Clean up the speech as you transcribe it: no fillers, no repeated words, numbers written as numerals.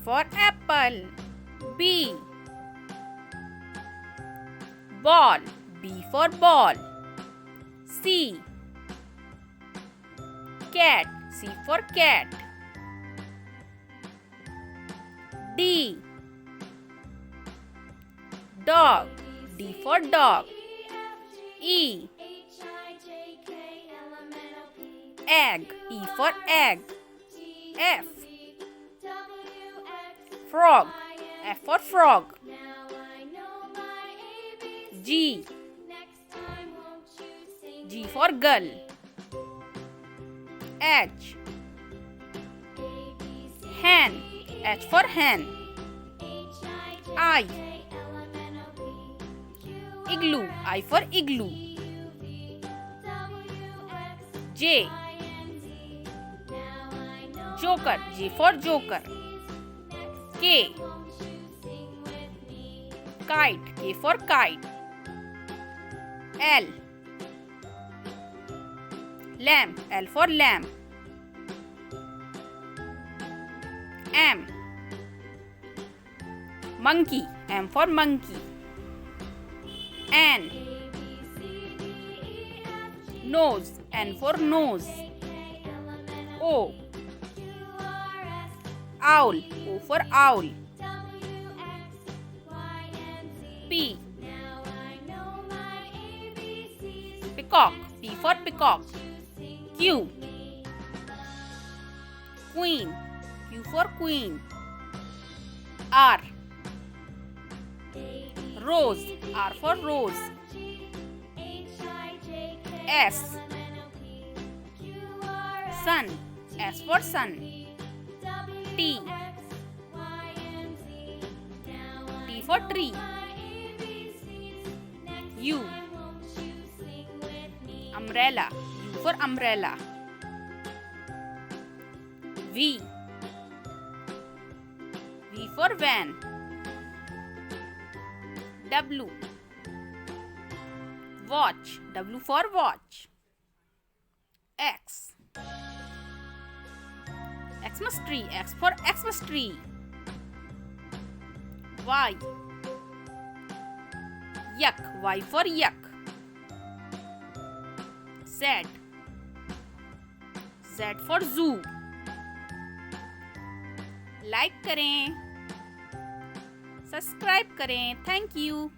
for apple. B. Ball. B for ball. C. Cat. C for cat. D. Dog. D for dog. E. Egg. E for egg. F. Frog. F for frog. G. G for girl. H. Hen. H for hen. I. Igloo. I for igloo. J. Joker. J for joker. K. Kite. K for kite. L. Lamb. L for lamb. M. Monkey. M for monkey. N. Nose. N for nose. O. Owl. O for owl. P. Peacock. P for peacock. Q. Queen. Q for queen. R. Rose. R for rose. S. Sun. S for sun. T. T for tree. U. Umbrella. U for umbrella. V. V for van. W. Watch. W for watch. X. Xmas tree. X for Xmas tree. Y. Yuck. Y for yuck. Z. Z for zoo. Like करें, subscribe करें। Thank you.